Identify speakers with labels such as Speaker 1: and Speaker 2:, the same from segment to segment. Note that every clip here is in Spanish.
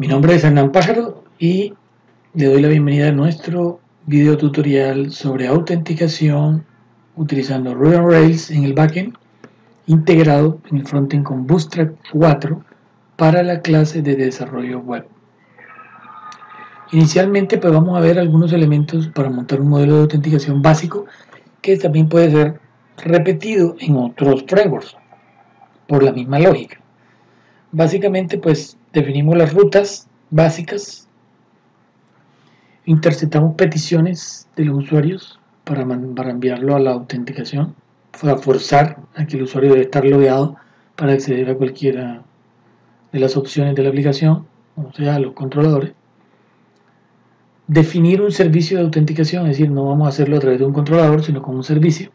Speaker 1: Mi nombre es Hernán Pájaro y le doy la bienvenida a nuestro video tutorial sobre autenticación utilizando Ruby on Rails en el backend integrado en el frontend con Bootstrap 4 para la clase de desarrollo web. Inicialmente pues vamos a ver algunos elementos para montar un modelo de autenticación básico que también puede ser repetido en otros frameworks por la misma lógica. Básicamente pues definimos las rutas básicas, interceptamos peticiones de los usuarios para enviarlo a la autenticación, para forzar a que el usuario debe estar logueado para acceder a cualquiera de las opciones de la aplicación, o sea, a los controladores. Definir un servicio de autenticación, es decir, no vamos a hacerlo a través de un controlador, sino con un servicio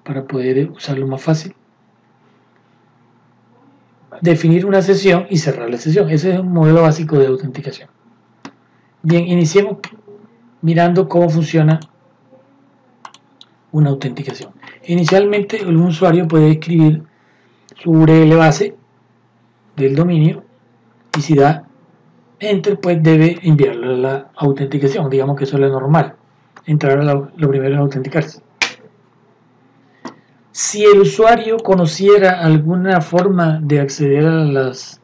Speaker 1: para poder usarlo más fácil. Definir una sesión y cerrar la sesión. Ese es un modelo básico de autenticación. Bien, iniciemos mirando cómo funciona una autenticación. Inicialmente, un usuario puede escribir su URL base del dominio y si da Enter, pues debe enviarlo a la autenticación. Digamos que eso es lo normal. Entrar a lo primero es autenticarse. Si el usuario conociera alguna forma de acceder a los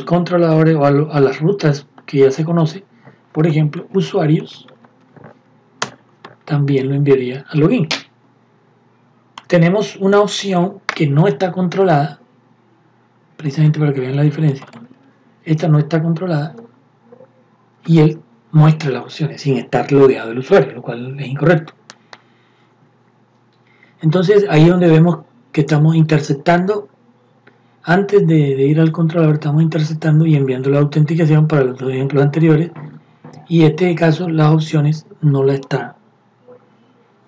Speaker 1: controladores o a las rutas que ya se conoce, por ejemplo, usuarios, también lo enviaría al login. Tenemos una opción que no está controlada, precisamente para que vean la diferencia. Esta no está controlada y él muestra las opciones sin estar logueado el usuario, lo cual es incorrecto. Entonces ahí es donde vemos que estamos interceptando, antes de ir al controlador, estamos interceptando y enviando la autenticación para los dos ejemplos anteriores, y en este caso las opciones no la está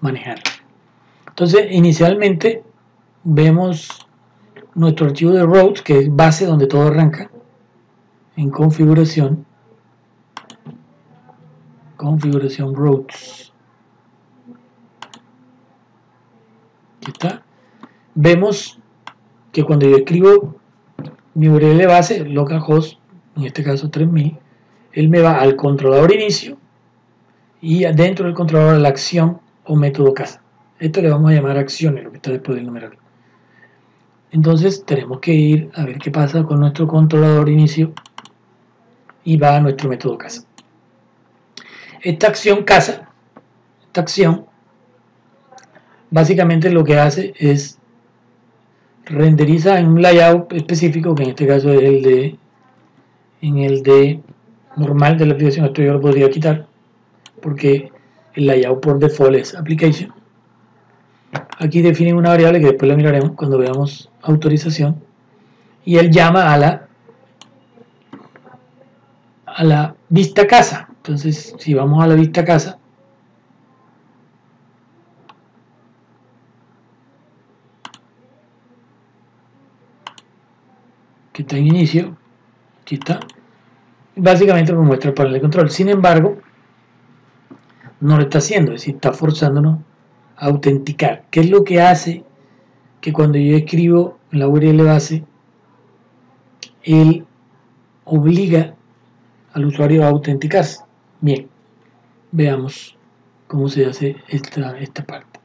Speaker 1: manejando. Entonces inicialmente vemos nuestro archivo de routes, que es base donde todo arranca, en configuración routes. Aquí está. Vemos que cuando yo escribo mi URL base, localhost, en este caso 3000, él me va al controlador inicio y dentro del controlador a la acción o método casa. Esto le vamos a llamar acciones, lo que está después del numeral. Entonces tenemos que ir a ver qué pasa con nuestro controlador inicio y va a nuestro método casa. Esta acción casa, esta acción, básicamente lo que hace es renderiza en un layout específico, que en este caso es el de normal de la aplicación. Esto yo lo podría quitar porque el layout por default es application. Aquí definen una variable que después la miraremos cuando veamos autorización, y él llama a la vista casa. Entonces si vamos a la vista casa, que está en inicio, aquí está, básicamente nos muestra el panel de control. Sin embargo, no lo está haciendo, es decir, está forzándonos a autenticar. ¿Qué es lo que hace que cuando yo escribo la URL base, él obliga al usuario a autenticarse? Bien, veamos cómo se hace esta parte.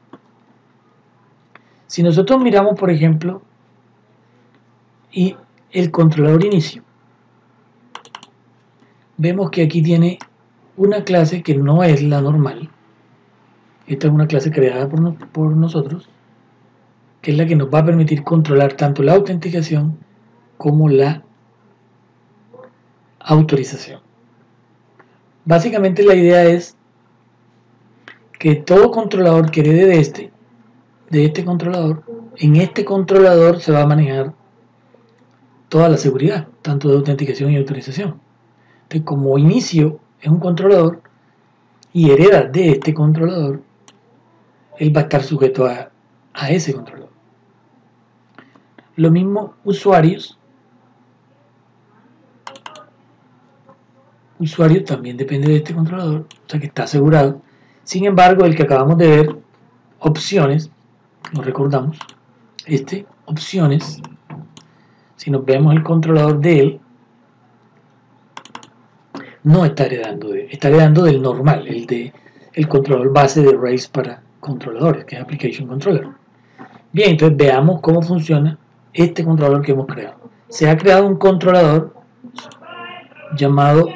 Speaker 1: Si nosotros miramos, por ejemplo, y el controlador inicio, vemos que aquí tiene una clase que no es la normal. Esta es una clase creada por nosotros, que es la que nos va a permitir controlar tanto la autenticación como la autorización. Básicamente la idea es que todo controlador que herede de este controlador, en este controlador se va a manejar toda la seguridad, tanto de autenticación y autorización. Entonces, como inicio es un controlador y hereda de este controlador, él va a estar sujeto a ese controlador. Lo mismo usuarios también depende de este controlador, o sea que está asegurado. Sin embargo, el que acabamos de ver, opciones, nos recordamos, opciones, si nos vemos el controlador de él, no está heredando está heredando del normal, el controlador base de Rails para controladores, que es Application Controller. Bien, entonces veamos cómo funciona este controlador que hemos creado. Se ha creado un controlador llamado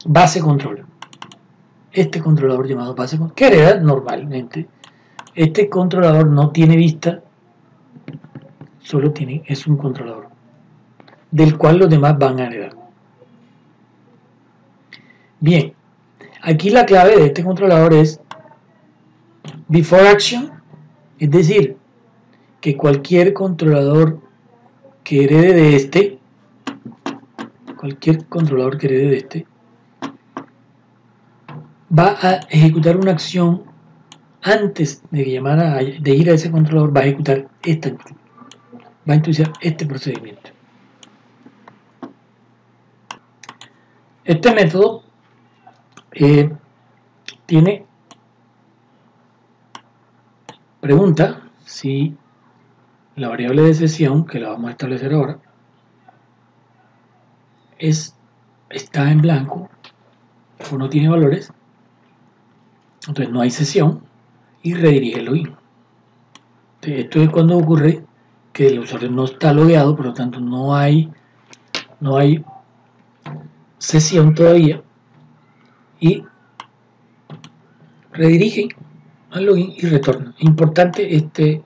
Speaker 1: base controller. Este controlador llamado base controller, que hereda normalmente. Este controlador no tiene vista, solo es un controlador, del cual los demás van a heredar. Bien, aquí la clave de este controlador es before action, es decir, que cualquier controlador que herede de este, va a ejecutar una acción antes de ir a ese controlador, va a ejecutar esta acción, va a iniciar este procedimiento. Este método pregunta si la variable de sesión, que la vamos a establecer ahora, está en blanco o no tiene valores, entonces no hay sesión, y redirige el login. Entonces, esto es cuando ocurre que el usuario no está logueado, por lo tanto no hay sesión todavía, y redirige al login y retorna. Importante este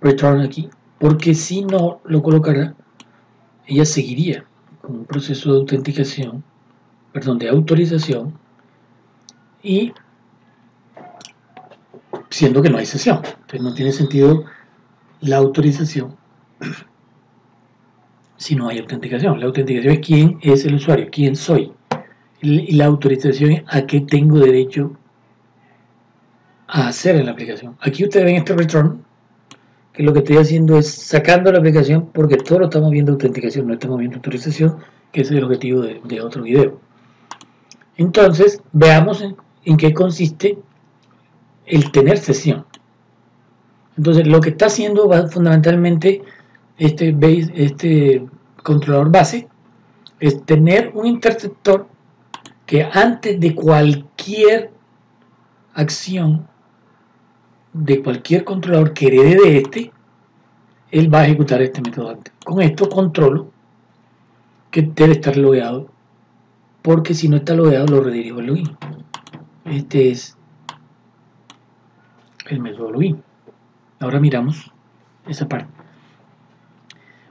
Speaker 1: return aquí, porque si no lo colocara, ella seguiría con un proceso de autenticación, perdón, de autorización, y siendo que no hay sesión. Entonces no tiene sentido la autorización si no hay autenticación. La autenticación es quién es el usuario, quién soy, y la autorización es a qué tengo derecho a hacer en la aplicación. Aquí ustedes ven este return, que lo que estoy haciendo es sacando la aplicación, porque todo lo estamos viendo autenticación, no estamos viendo autorización, que ese es el objetivo de otro video. Entonces, veamos en qué consiste el tener sesión. Entonces, lo que está haciendo fundamentalmente este controlador base es tener un interceptor que antes de cualquier acción de cualquier controlador que herede de él va a ejecutar este método antes. Con esto controlo que debe estar logueado, porque si no está logueado lo redirijo al login. Este es el método login. Ahora miramos esa parte.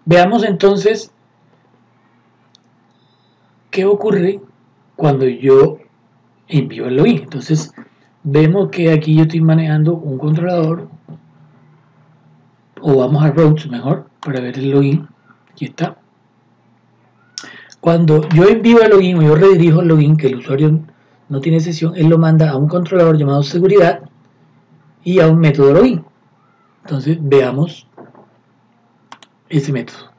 Speaker 1: Veamos entonces qué ocurre cuando yo envío el login. Entonces vemos que aquí yo estoy manejando un controlador, o vamos a routes mejor para ver el login. Aquí está. Cuando yo envío el login o yo redirijo el login, que el usuario no tiene sesión, él lo manda a un controlador llamado seguridad y a un método login. Entonces veamos ese método.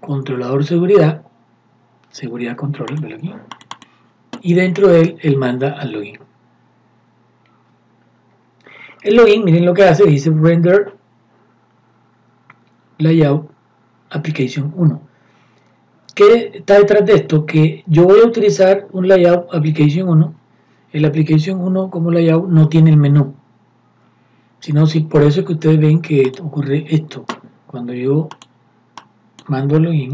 Speaker 1: Controlador seguridad controller, velo aquí, y dentro de él manda al login. El login, miren lo que hace, dice render layout application 1. ¿Qué está detrás de esto? Que yo voy a utilizar un layout application 1. El application 1 como layout no tiene el menú, sino por eso es que ustedes ven que ocurre esto. Cuando yo mando el login,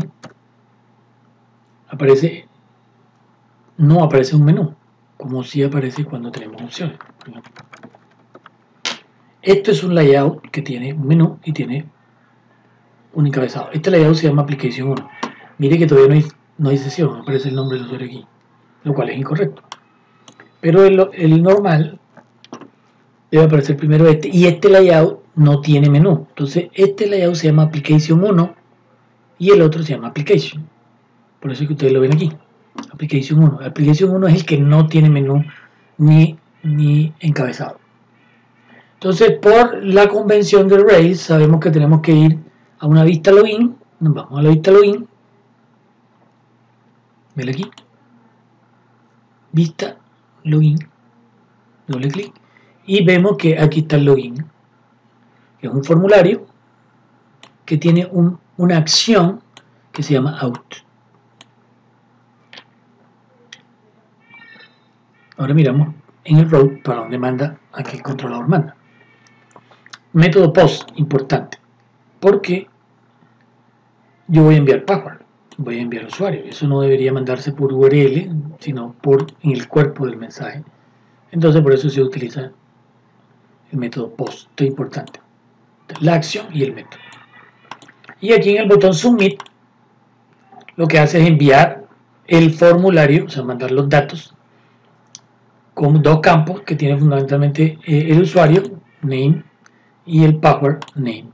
Speaker 1: no aparece un menú, como si aparece cuando tenemos opciones. Esto es un layout que tiene un menú y tiene un encabezado. Este layout se llama application 1. Mire que todavía no hay sesión, no aparece el nombre del usuario aquí, lo cual es incorrecto. Pero el normal debe aparecer primero este, y este layout no tiene menú. Entonces este layout se llama application 1 y el otro se llama application. Por eso es que ustedes lo ven aquí, application 1. Application 1 es el que no tiene menú ni encabezado. Entonces, por la convención de Rails, sabemos que tenemos que ir a una vista login. Nos vamos a la vista login. Ven aquí. Vista login. Doble clic. Y vemos que aquí está el login. Es un formulario que tiene una acción que se llama out. Ahora miramos en el route para donde manda, aquí el controlador manda. Método post, importante, porque yo voy a enviar password, voy a enviar usuario. Eso no debería mandarse por URL, sino en el cuerpo del mensaje. Entonces por eso se utiliza el método post, esto es importante. La acción y el método. Y aquí en el botón submit, lo que hace es enviar el formulario, o sea, mandar los datos con dos campos que tiene fundamentalmente el usuario, name, y el password, name.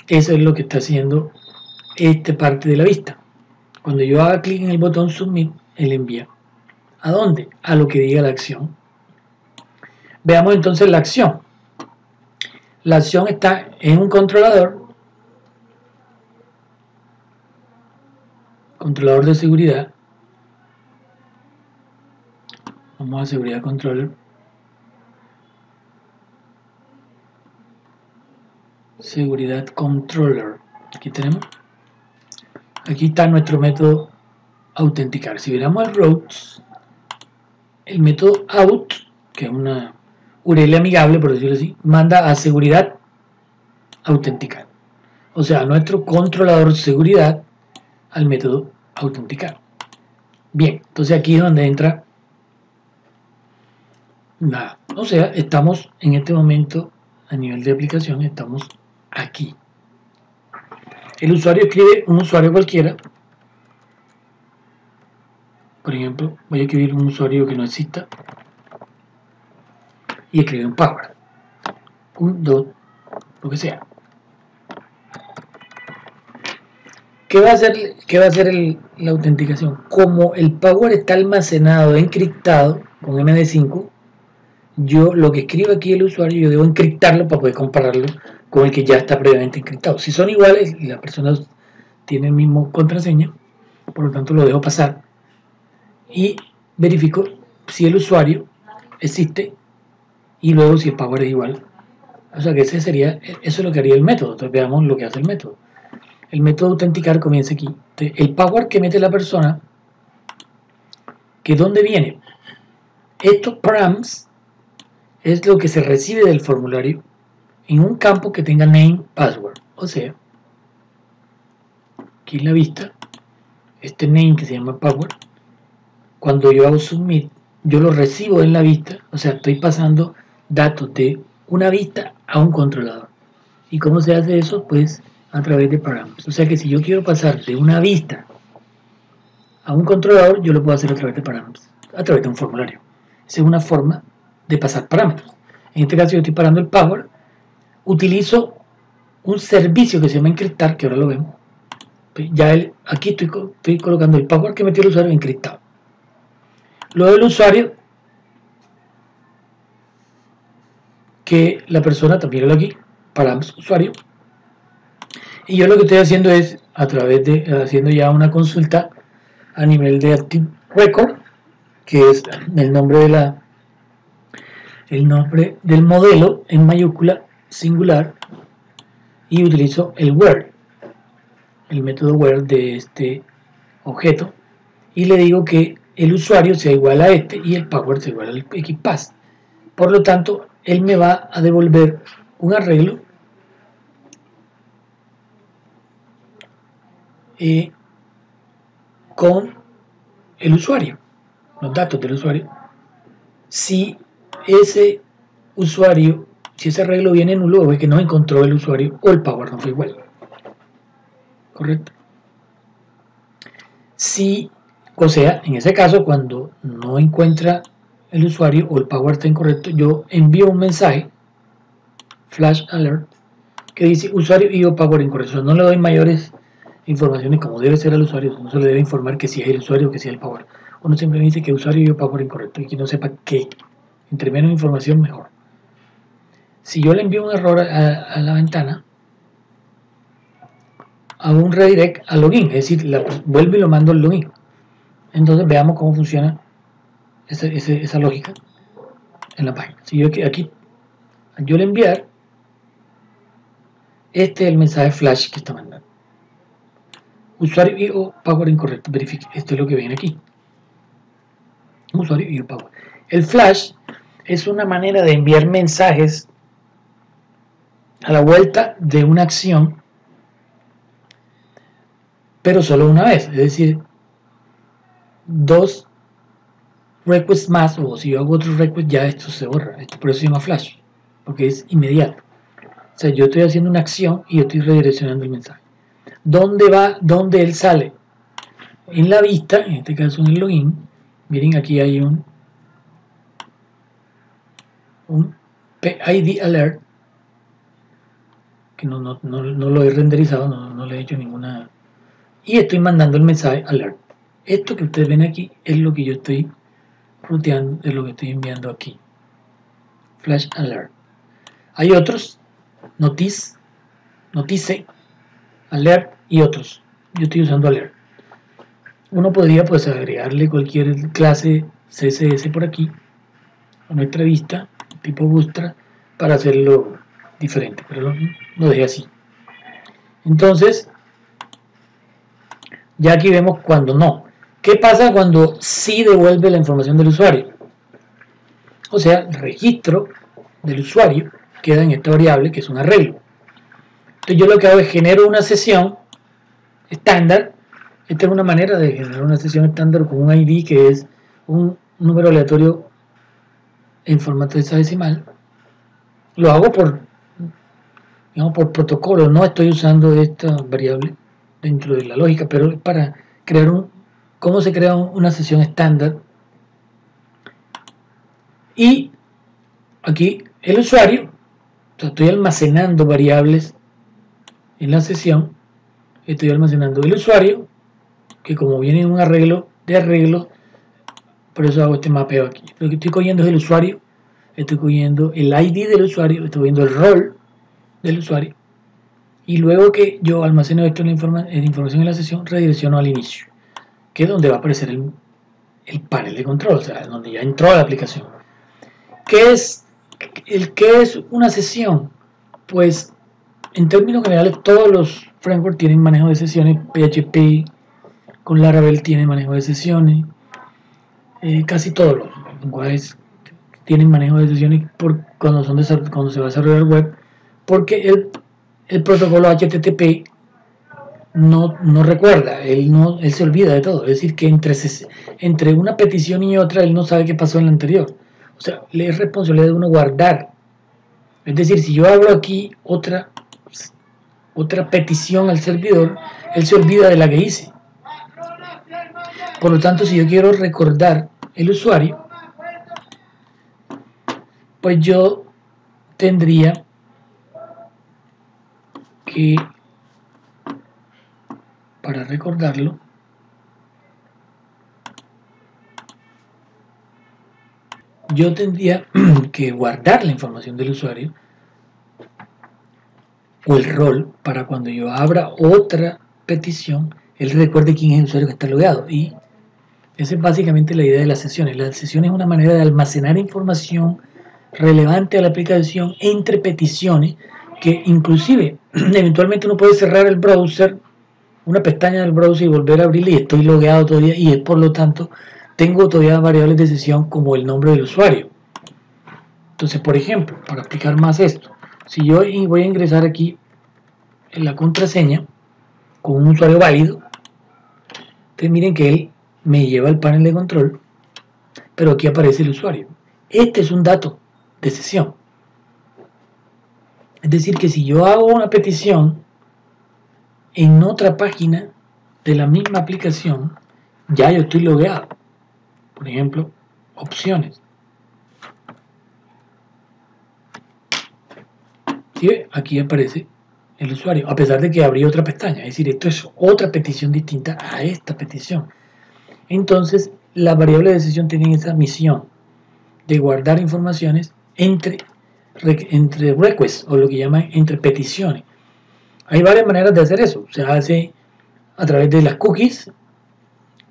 Speaker 1: Eso es lo que está haciendo esta parte de la vista. Cuando yo haga clic en el botón submit, él envía. ¿A dónde? A lo que diga la acción. Veamos entonces la acción. La acción está en un controlador de seguridad. Vamos a seguridad controller. Seguridad controller. Aquí tenemos. Aquí está nuestro método autenticar. Si miramos el routes, el método out, que es una URL amigable, por decirlo así, manda a seguridad autenticar. O sea, a nuestro controlador de seguridad al método autenticar. Bien, entonces aquí es donde entra nada. O sea, estamos en este momento a nivel de aplicación, estamos aquí. El usuario escribe un usuario cualquiera. Por ejemplo, voy a escribir un usuario que no exista y escribe un password. Un dot, lo que sea. ¿Qué va a hacer la autenticación? Como el password está almacenado, encriptado con MD5, yo lo que escribo aquí el usuario, yo debo encriptarlo para poder compararlo con el que ya está previamente encriptado. Si son iguales y la persona tiene el mismo contraseña, por lo tanto lo dejo pasar y verifico si el usuario existe y luego si el password es igual. O sea que eso es lo que haría el método. Entonces veamos lo que hace el método. El método autenticar comienza aquí. Entonces, el password que mete la persona, ¿que dónde viene? Estos params es lo que se recibe del formulario en un campo que tenga name password. O sea, aquí en la vista, este name que se llama password, cuando yo hago submit, yo lo recibo en la vista, o sea, estoy pasando datos de una vista a un controlador. ¿Y cómo se hace eso? Pues a través de parámetros. O sea que si yo quiero pasar de una vista a un controlador, yo lo puedo hacer a través de parámetros, a través de un formulario. Esa es una forma de pasar parámetros. En este caso yo estoy parando el password, utilizo un servicio que se llama encriptar, que ahora lo vemos. Ya aquí estoy colocando el password que metió el usuario encriptado. Luego el usuario, que la persona también lo aquí, paramos usuario. Y yo lo que estoy haciendo es, haciendo ya una consulta a nivel de Active Record, que es el nombre del modelo en mayúscula singular, y utilizo el where, el método where de este objeto, y le digo que el usuario sea igual a este y el password sea igual al XPath. Por lo tanto, él me va a devolver un arreglo con el usuario, los datos del usuario. Si ese arreglo viene nulo, es que no encontró el usuario o el password no fue igual. ¿Correcto? O sea, en ese caso, cuando no encuentra el usuario o el password está incorrecto, yo envío un mensaje, flash alert, que dice usuario y o password incorrecto. No le doy mayores informaciones como debe ser al usuario, no se le debe informar que si es el usuario o que si es el password. Uno siempre dice que usuario y o password incorrecto y que no sepa qué. Entre menos información, mejor. Si yo le envío un error a la ventana, hago un redirect al login, es decir, vuelvo y lo mando al login. Entonces veamos cómo funciona esa lógica en la página. Si yo aquí, yo le enviar, Este es el mensaje flash que está mandando. Usuario y o password incorrecto. Verifique. Esto es lo que viene aquí. Usuario y o password. El flash es una manera de enviar mensajes a la vuelta de una acción, pero solo una vez. Es decir, 2 requests más, o si yo hago otro request, ya esto se borra. Esto por eso se llama flash, porque es inmediato. O sea, yo estoy haciendo una acción y yo estoy redireccionando el mensaje. ¿Dónde va? ¿Dónde él sale? En la vista, en este caso en el login. Miren, aquí hay un PID alert, que no lo he renderizado, no le he hecho ninguna. Y estoy mandando el mensaje alert. Esto que ustedes ven aquí es lo que yo estoy ruteando, es lo que estoy enviando aquí. Flash alert. Hay otros, notice, alert y otros. Yo estoy usando alert. Uno podría pues agregarle cualquier clase CSS por aquí a nuestra vista, tipo Bootstrap, para hacerlo diferente, pero lo dejé así. Entonces, ya aquí vemos cuando no. ¿Qué pasa cuando sí devuelve la información del usuario? O sea, el registro del usuario queda en esta variable que es un arreglo. Entonces yo lo que hago es genero una sesión estándar. Esta es una manera de generar una sesión estándar con un ID que es un número aleatorio en formato hexadecimal. Lo hago por protocolo, no estoy usando esta variable dentro de la lógica, pero es para crear cómo se crea una sesión estándar. Y aquí el usuario, o sea, estoy almacenando variables en la sesión, estoy almacenando el usuario, que como viene en un arreglo, por eso hago este mapeo aquí. Lo que estoy cogiendo es el usuario, estoy cogiendo el ID del usuario, estoy cogiendo el rol del usuario, y luego que yo almaceno esto en la información en la sesión, redirecciono al inicio, que es donde va a aparecer el panel de control, o sea, donde ya entró la aplicación. ¿Qué es una sesión? Pues en términos generales todos los frameworks tienen manejo de sesiones. PHP con Laravel tiene manejo de sesiones, casi todos los lenguajes tienen manejo de sesiones cuando se va a desarrollar web, porque el protocolo HTTP no recuerda, él se olvida de todo, es decir que entre una petición y otra él no sabe qué pasó en la anterior. O sea, le es responsabilidad de uno guardar. Es decir, si yo abro aquí otra petición al servidor, él se olvida de la que hice. Por lo tanto, si yo quiero recordar el usuario, pues yo tendría que, para recordarlo, yo tendría que guardar la información del usuario o el rol para cuando yo abra otra petición, él recuerde quién es el usuario que está logueado. Y esa es básicamente la idea de las sesiones. La sesión es una manera de almacenar información relevante a la aplicación entre peticiones, que inclusive eventualmente uno puede cerrar el browser, una pestaña del browser, y volver a abrirla y estoy logueado todavía, y es por lo tanto tengo todavía variables de sesión como el nombre del usuario. Entonces, por ejemplo, para explicar más esto, si yo voy a ingresar aquí en la contraseña con un usuario válido, entonces miren que él me lleva al panel de control, pero aquí aparece el usuario. Este es un dato de sesión. Es decir, que si yo hago una petición en otra página de la misma aplicación, ya yo estoy logueado. Por ejemplo, opciones. ¿Sí? Aquí aparece el usuario, a pesar de que abrí otra pestaña. Es decir, esto es otra petición distinta a esta petición. Entonces, las variables de sesión tienen esa misión de guardar informaciones entre requests, o lo que llaman entre peticiones. Hay varias maneras de hacer eso. Se hace a través de las cookies,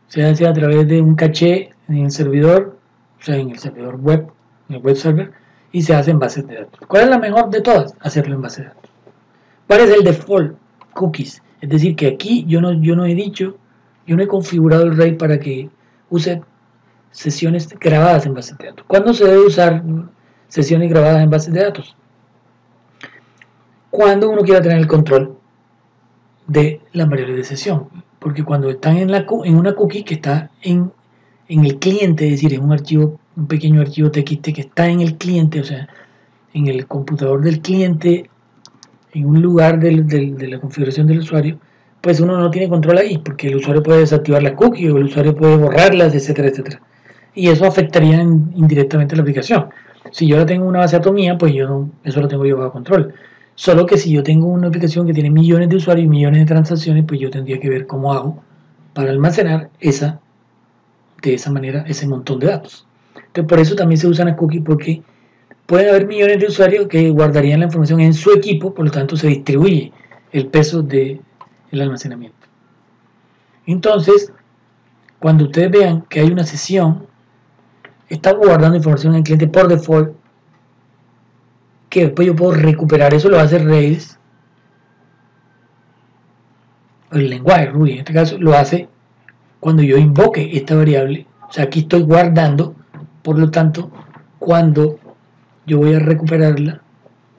Speaker 1: se hace a través de un caché en el servidor, o sea, en el servidor web, en el web server, y se hace en bases de datos. ¿Cuál es la mejor de todas? Hacerlo en base de datos. ¿Cuál es el default cookies? Es decir, que aquí yo no he configurado el RAID para que use sesiones grabadas en bases de datos. ¿Cuándo se debe usar sesiones grabadas en bases de datos? Cuando uno quiera tener el control de las variables de sesión, porque cuando están en una cookie que está en el cliente, es decir, en un pequeño archivo TXT que está en el cliente, o sea, en el computador del cliente, en un lugar de la configuración del usuario, pues uno no tiene control ahí, porque el usuario puede desactivar la cookie o el usuario puede borrarlas, etcétera, etcétera. Y eso afectaría indirectamente a la aplicación. Si yo la tengo una base de datos mía, pues eso lo tengo yo bajo control. Solo que si yo tengo una aplicación que tiene millones de usuarios y millones de transacciones, pues yo tendría que ver cómo hago para almacenar de esa manera ese montón de datos. Entonces, por eso también se usan las cookies, porque puede haber millones de usuarios que guardarían la información en su equipo, por lo tanto se distribuye el peso del almacenamiento. Entonces, cuando ustedes vean que hay una sesión, está guardando información en el cliente por default, que después yo puedo recuperar. Eso lo hace Rails, el lenguaje Ruby en este caso, lo hace cuando yo invoque esta variable. O sea, aquí estoy guardando, por lo tanto, cuando yo voy a recuperarla,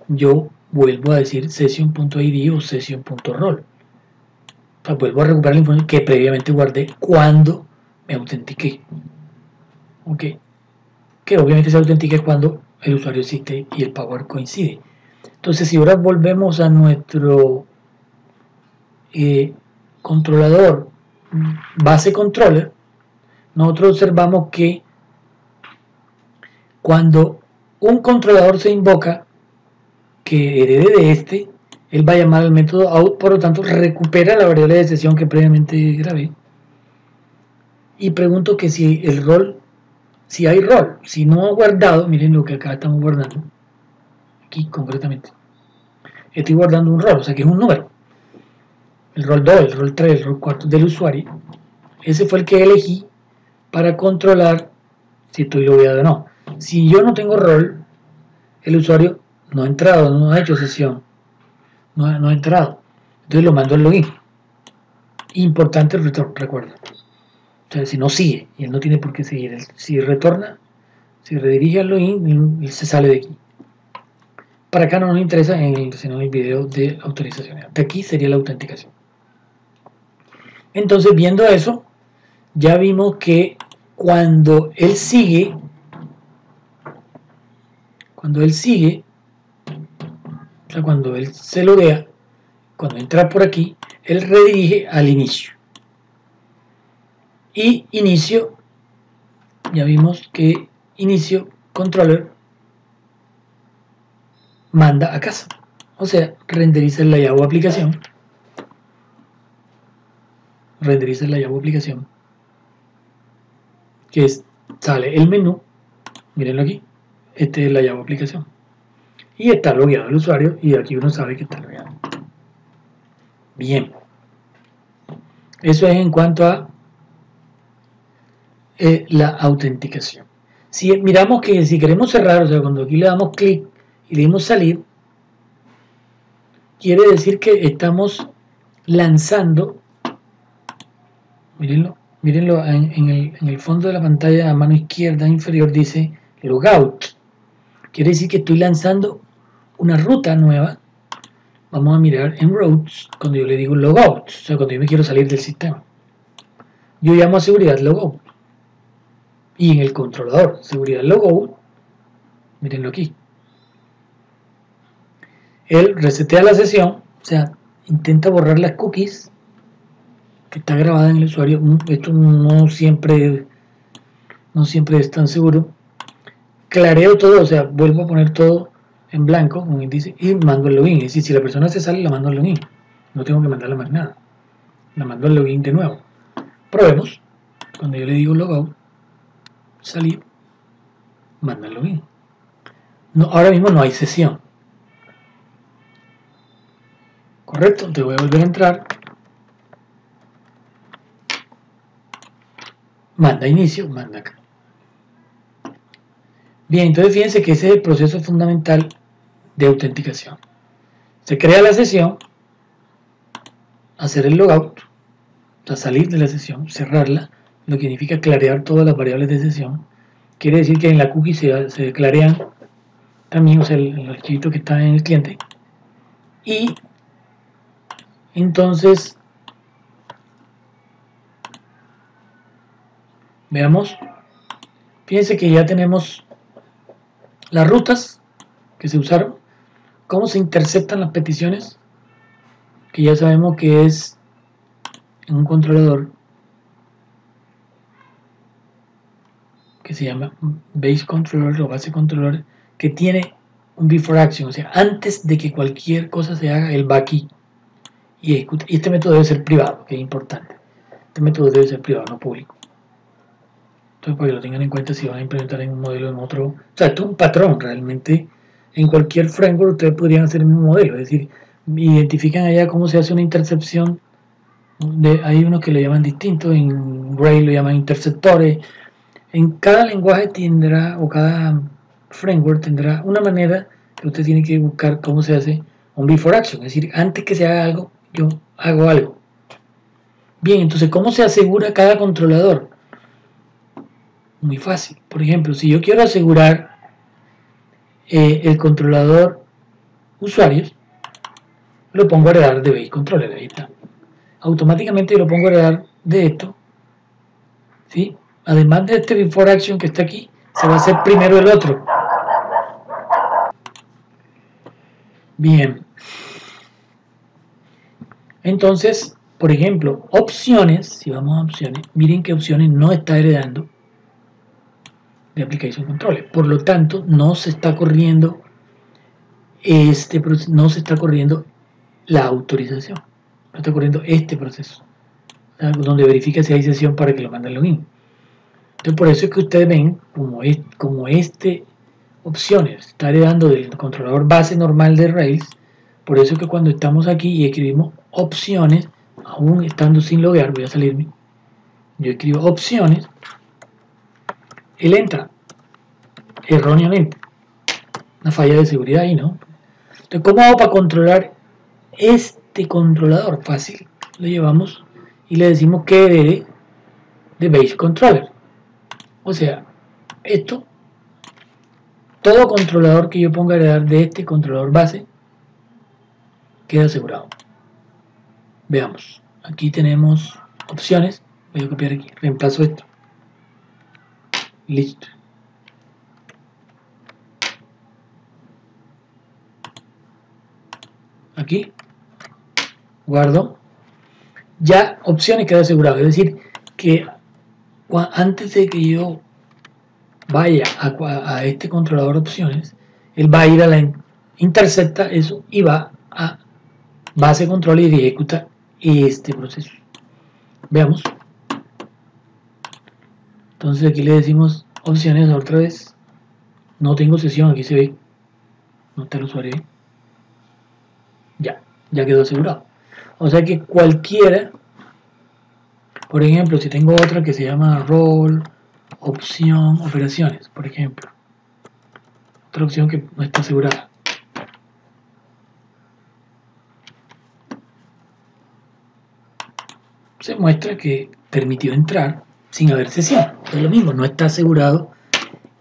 Speaker 1: yo vuelvo a decir session.id o session.role. O sea, vuelvo a recuperar la información que previamente guardé cuando me autentiqué. Ok, que obviamente se autentique cuando el usuario existe y el power coincide. Entonces, si ahora volvemos a nuestro controlador base controller, nosotros observamos que cuando un controlador se invoca que herede de este, él va a llamar al método out, por lo tanto recupera la variable de sesión que previamente grabé. Y pregunto que si el rol, si hay rol, si no ha guardado, miren lo que acá estamos guardando, aquí concretamente. Estoy guardando un rol, o sea que es un número. El rol 2, el rol 3, el rol 4 del usuario. Ese fue el que elegí para controlar si estoy logueado o no. Si yo no tengo rol, el usuario no ha entrado, no ha hecho sesión, no ha entrado. Entonces lo mando al login. Importante el retorno, recuerda. O sea, si no sigue, y él no tiene por qué seguir. Si retorna, si redirige al login, él se sale de aquí. Para acá no nos interesa sino en el video de autorización. De aquí sería la autenticación. Entonces, viendo eso, ya vimos que cuando él sigue, o sea, cuando él se loguea, cuando entra por aquí, él redirige al inicio. Y inicio, ya vimos que inicio controller manda a casa. O sea, renderiza la Yahoo aplicación. Renderiza la Yahoo aplicación. Que sale el menú. Mírenlo aquí. Este es la Yahoo aplicación. Y está logueado el usuario. Y aquí uno sabe que está logueado. Bien. Eso es en cuanto a la autenticación. Si miramos que si queremos cerrar, o sea, cuando aquí le damos clic y le dimos salir, quiere decir que estamos lanzando, mírenlo en el fondo de la pantalla a mano izquierda inferior dice logout. Quiere decir que estoy lanzando una ruta nueva. Vamos a mirar en routes cuando yo le digo logout, o sea, cuando yo me quiero salir del sistema. Yo llamo a seguridad logout. Y en el controlador seguridad logout, mírenlo aquí. Él resetea la sesión, o sea, intenta borrar las cookies que está grabada en el usuario. Esto no siempre es tan seguro. Clareo todo, o sea, vuelvo a poner todo en blanco, como dice, y mando el login. Es decir, si la persona se sale, la mando al login. No tengo que mandarle más nada. La mando al login de nuevo. Probemos. Cuando yo le digo logout, salir, manda el login. No, ahora mismo no hay sesión. Correcto, te voy a volver a entrar. Manda inicio, manda acá. Bien, entonces fíjense que ese es el proceso fundamental de autenticación. Se crea la sesión, hacer el logout, o sea, salir de la sesión, cerrarla, lo que significa clarear todas las variables de sesión. Quiere decir que en la cookie se clarean también, o sea, el archivito que está en el cliente. Y entonces, veamos, fíjense que ya tenemos las rutas que se usaron, cómo se interceptan las peticiones, que ya sabemos que es en un controlador que se llama base controller o base controller, que tiene un before action, o sea, antes de que cualquier cosa se haga, él va aquí y ejecuta. Y este método debe ser privado, que es importante. Este método debe ser privado, no público. Entonces, para que lo tengan en cuenta si van a implementar en un modelo en otro. O sea, esto es un patrón realmente. En cualquier framework ustedes podrían hacer el mismo modelo, es decir, identifican allá cómo se hace una intercepción. Hay unos que lo llaman distinto, en Rails lo llaman interceptores. En cada lenguaje tendrá, o cada framework tendrá una manera que usted tiene que buscar cómo se hace un before action, es decir, antes que se haga algo, yo hago algo. Bien, entonces, ¿cómo se asegura cada controlador? Muy fácil. Por ejemplo, si yo quiero asegurar el controlador usuarios, lo pongo a heredar de base controller, ahí está. Automáticamente lo pongo a heredar de esto, ¿sí? Además de este before action que está aquí, se va a hacer primero el otro. Bien. Entonces, por ejemplo, opciones, si vamos a opciones, miren que opciones no está heredando de application controller. Por lo tanto, no se está corriendo la autorización. No está corriendo este proceso, donde verifica si hay sesión para que lo mande el login. Entonces, por eso es que ustedes ven como este opciones está heredando del controlador base normal de Rails. Por eso es que cuando estamos aquí y escribimos opciones, aún estando sin loguear, voy a salirme, yo escribo opciones, él entra erróneamente, una falla de seguridad ahí, ¿no? Entonces, ¿cómo hago para controlar este controlador? Fácil, lo llevamos y le decimos que herede de base controller, o sea, todo controlador que yo ponga a heredar de este controlador base queda asegurado. Veamos, aquí tenemos opciones, voy a copiar aquí, reemplazo esto, listo. Aquí, guardo, ya opciones queda asegurado, es decir, que antes de que yo vaya a este controlador opciones, él va a ir a la intercepta eso y va a base control y ejecuta este proceso. Veamos. Entonces aquí le decimos opciones otra vez. No tengo sesión, aquí se ve. No está el usuario ahí. Ya quedó asegurado. O sea que cualquiera, por ejemplo, si tengo otra que se llama role, opción, operaciones, por ejemplo. Otra opción que no está asegurada. Se muestra que permitió entrar sin haber sesión. Es lo mismo, no está asegurado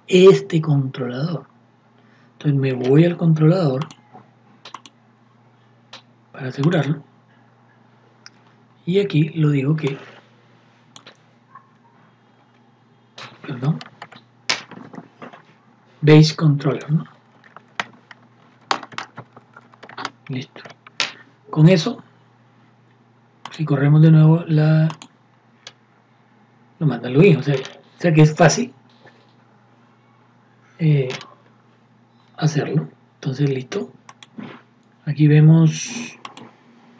Speaker 1: este controlador. Entonces me voy al controlador para asegurarlo. Y aquí lo digo que, perdón, base controller, ¿no? Listo. Con eso, si corremos de nuevo lo manda al login, o sea que es fácil hacerlo. Entonces, listo. Aquí vemos,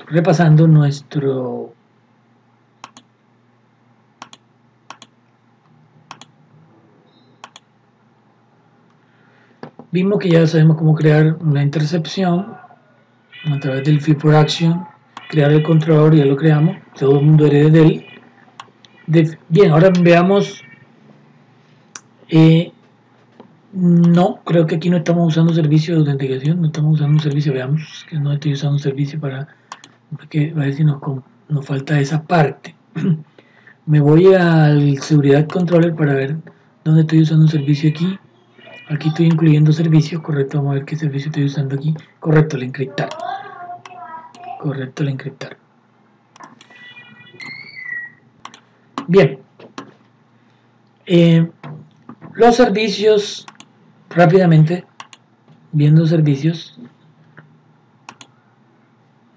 Speaker 1: repasando nuestro vimos que ya sabemos cómo crear una intercepción a través del before action, crear el controlador, ya lo creamos, todo el mundo herede de él. Bien, ahora veamos No, creo que aquí no estamos usando servicio de autenticación, no estamos usando un servicio, veamos que no estoy usando un servicio porque a ver si nos falta esa parte. Me voy al seguridad controller para ver dónde estoy usando un servicio aquí. Aquí estoy incluyendo servicios, correcto, vamos a ver qué servicio estoy usando aquí. Correcto, el encriptar. Correcto, el encriptar. Bien. Los servicios, rápidamente, viendo servicios,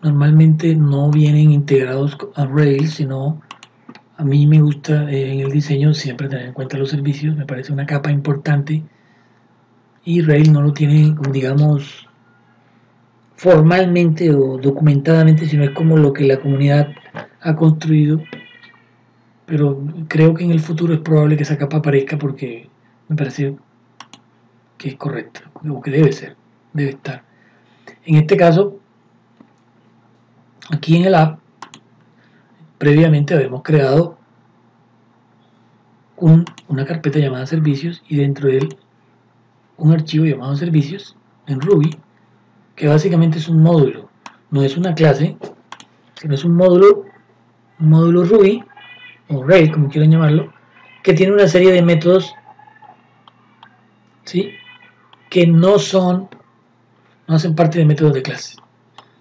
Speaker 1: normalmente no vienen integrados a Rails, sino a mí me gusta en el diseño siempre tener en cuenta los servicios, me parece una capa importante y Rails no lo tiene, como digamos, formalmente o documentadamente, sino es como lo que la comunidad ha construido, pero creo que en el futuro es probable que esa capa aparezca porque me parece que es correcto, o que debe ser, debe estar. En este caso, aquí en el app, previamente habíamos creado una carpeta llamada servicios y dentro de él un archivo llamado servicios en Ruby, que básicamente es un módulo, no es una clase, sino es un módulo Ruby, o Rails, como quieran llamarlo, que tiene una serie de métodos, ¿sí?, que no hacen parte de métodos de clase.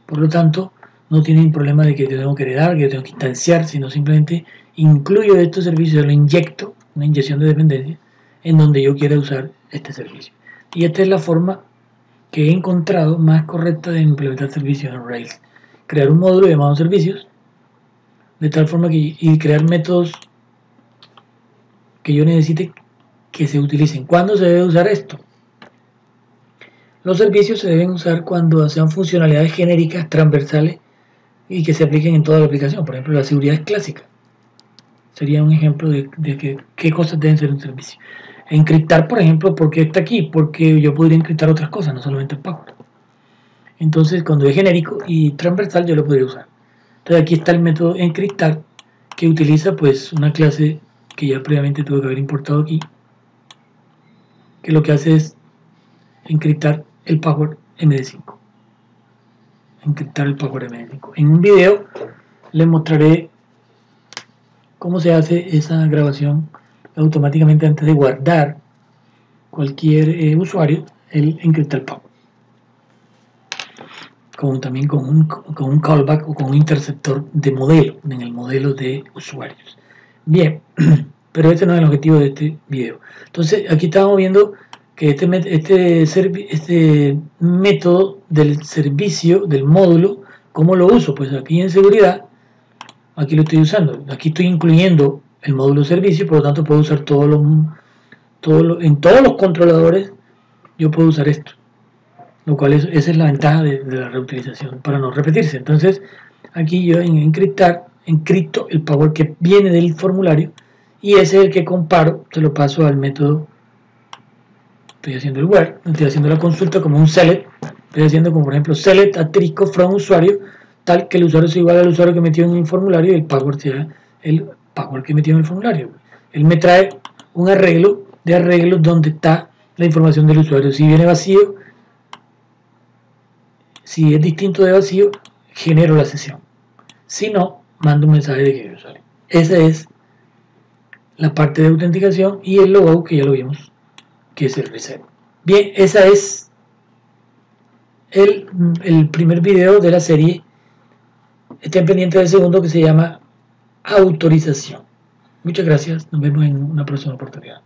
Speaker 1: Por lo tanto, no tienen problema de que yo tengo que heredar, que yo tengo que instanciar, sino simplemente incluyo estos servicios, lo inyecto, una inyección de dependencia, en donde yo quiera usar este servicio. Y esta es la forma que he encontrado más correcta de implementar servicios en Rails. Crear un módulo llamado servicios, de tal forma que, y crear métodos que yo necesite que se utilicen. ¿Cuándo se debe usar esto? Los servicios se deben usar cuando sean funcionalidades genéricas, transversales y que se apliquen en toda la aplicación. Por ejemplo, la seguridad es clásica. Sería un ejemplo de qué cosas deben ser un servicio. Encriptar, por ejemplo, ¿por qué está aquí? Porque yo podría encriptar otras cosas, no solamente el password. Entonces, cuando es genérico y transversal, yo lo podría usar. Entonces, aquí está el método encriptar, que utiliza pues una clase que ya previamente tuve que haber importado aquí, que lo que hace es encriptar el password MD5. Encriptar el password MD5. En un video les mostraré cómo se hace esa grabación automáticamente antes de guardar cualquier usuario, el encriptar el password. También con un callback o con un interceptor de modelo, en el modelo de usuarios. Bien, pero este no es el objetivo de este video. Entonces, aquí estamos viendo que este método del servicio, del módulo, ¿cómo lo uso? Pues aquí en seguridad, aquí lo estoy usando. Aquí estoy incluyendo el módulo servicio, por lo tanto puedo usar en todos los controladores, yo puedo usar esto. Lo cual esa es la ventaja de la reutilización, para no repetirse. Entonces, aquí yo en encripto el password que viene del formulario y ese es el que comparo, se lo paso al método. Estoy haciendo el where, estoy haciendo la consulta como un select, estoy haciendo como por ejemplo select * from usuario, tal que el usuario sea igual al usuario que metió en el formulario y el password sea el password que metió en el formulario. Él me trae un arreglo de arreglos donde está la información del usuario. Si viene vacío, si es distinto de vacío, genero la sesión. Si no, mando un mensaje de que sale. Esa es la parte de autenticación y el logout que ya lo vimos, que es el reset. Bien, esa es el primer video de la serie. Estén pendientes del segundo, que se llama autorización. Muchas gracias, nos vemos en una próxima oportunidad.